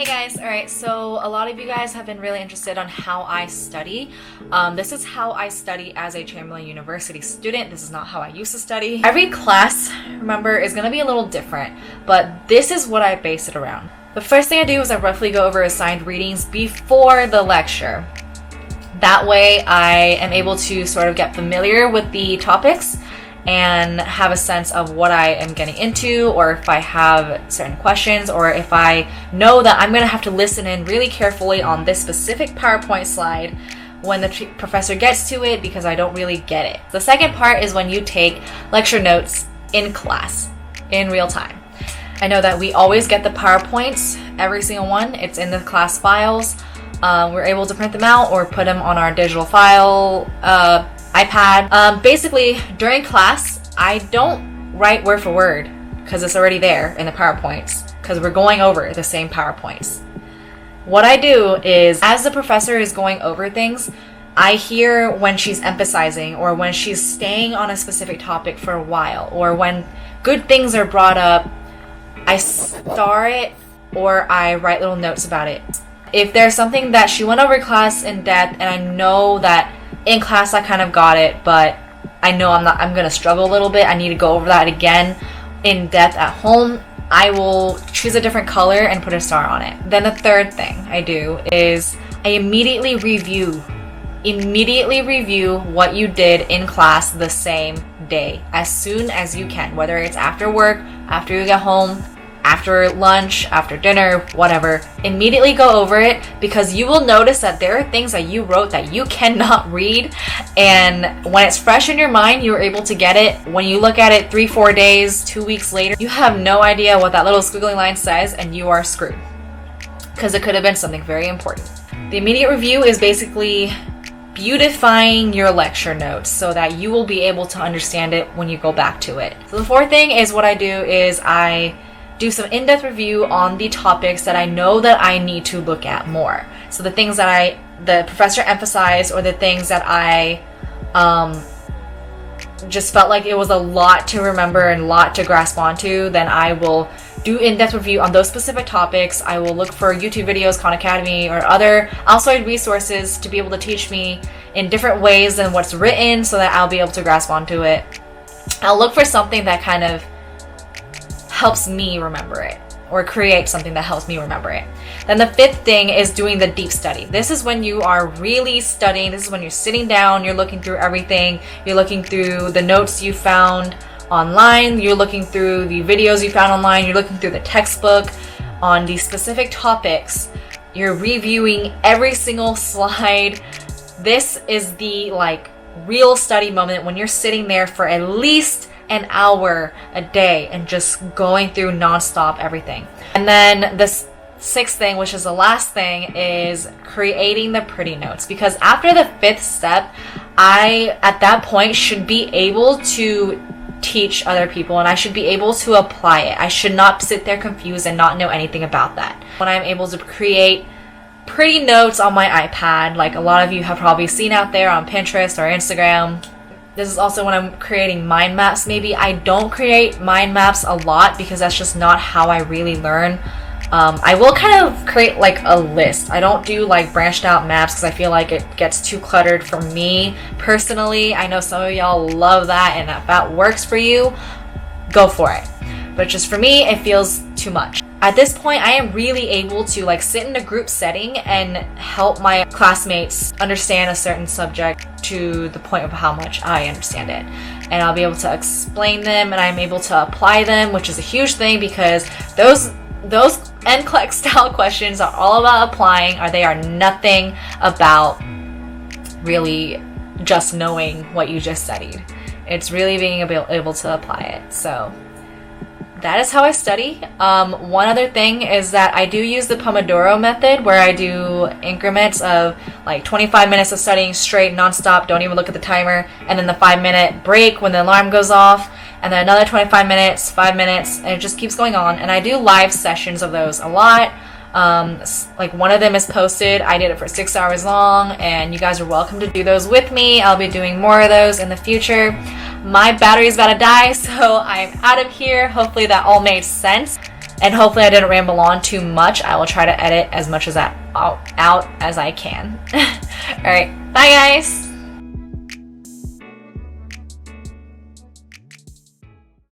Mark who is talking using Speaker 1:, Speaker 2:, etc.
Speaker 1: Hey guys, alright, so a lot of you guys have been really interested on how I study. This is how I study as a Chamberlain University student. This is not how I used to study. Every class, remember, is going to be a little different, but this is what I base it around. The first thing I do is I roughly go over assigned readings before the lecture. That way I am able to sort of get familiar with the topics and have a sense of what I am getting into, or if I have certain questions, or if I know that I'm going to have to listen in really carefully on this specific PowerPoint slide when the professor gets to it because I don't really get it. The second part is when you take lecture notes in class, in real time. I know that we always get the PowerPoints, every single one. It's in the class files. We're able to print them out or put them on our digital file iPad. Basically, during class, I don't write word for word because it's already there in the PowerPoints because we're going over the same PowerPoints. What I do is, as the professor is going over things, I hear when she's emphasizing or when she's staying on a specific topic for a while, or when good things are brought up, I star it or I write little notes about it. If there's something that she went over class in depth and I know that in class I kind of got it, but I know I'm gonna struggle a little bit, I need to go over that again in depth at home, I will choose a different color and put a star on it. Then the third thing I do is I immediately review what you did in class the same day, as soon as you can, whether it's after work, after you get home, after lunch, after dinner, whatever. Immediately go over it, because you will notice that there are things that you wrote that you cannot read, and when it's fresh in your mind, you're able to get it. When you look at it 3-4 days, 2 weeks later, you have no idea what that little squiggly line says, and you are screwed, because it could have been something very important. The immediate review is basically beautifying your lecture notes so that you will be able to understand it when you go back to it. So the fourth thing is, what I do is I do some in-depth review on the topics that I know that I need to look at more. So the things that the professor emphasized, or the things that I just felt like it was a lot to remember and a lot to grasp onto, then I will do in-depth review on those specific topics. I will look for YouTube videos, Khan Academy, or other outside resources to be able to teach me in different ways than what's written, so that I'll be able to grasp onto it. I'll look for something that kind of helps me remember it, or create something that helps me remember it. Then the fifth thing is doing the deep study. This is when you are really studying. This is when you're sitting down, you're looking through everything. You're looking through the notes you found online, you're looking through the videos you found online, you're looking through the textbook on these specific topics. You're reviewing every single slide. This is the real study moment, when you're sitting there for at least an hour a day and just going through nonstop everything. And then the sixth thing, which is the last thing, is creating the pretty notes, because after the fifth step, I at that point should be able to teach other people, and I should be able to apply it. I should not sit there confused and not know anything about that. When I'm able to create pretty notes on my iPad, like a lot of you have probably seen out there on Pinterest or Instagram. This is also when I'm creating mind maps. Maybe I don't create mind maps a lot because that's just not how I really learn. I will kind of create a list. I don't do branched out maps because I feel like it gets too cluttered for me personally. I know some of y'all love that, and if that works for you, go for it. But just for me, it feels too much. At this point, I am really able to sit in a group setting and help my classmates understand a certain subject to the point of how much I understand it. And I'll be able to explain them, and I'm able to apply them, which is a huge thing, because those NCLEX style questions are all about applying, or they are nothing about really just knowing what you just studied. It's really being able to apply it. So that is how I study. One other thing is that I do use the Pomodoro Method, where I do increments of 25 minutes of studying straight, nonstop, don't even look at the timer, and then the 5-minute break when the alarm goes off, and then another 25 minutes, 5 minutes, and it just keeps going on. And I do live sessions of those a lot. One of them is posted. I did it for 6 hours long, and you guys are welcome to do those with me. I'll be doing more of those in the future. My battery's about to die, so I'm out of here. Hopefully that all made sense. And hopefully I didn't ramble on too much. I will try to edit as much as that out as I can. All right, bye guys.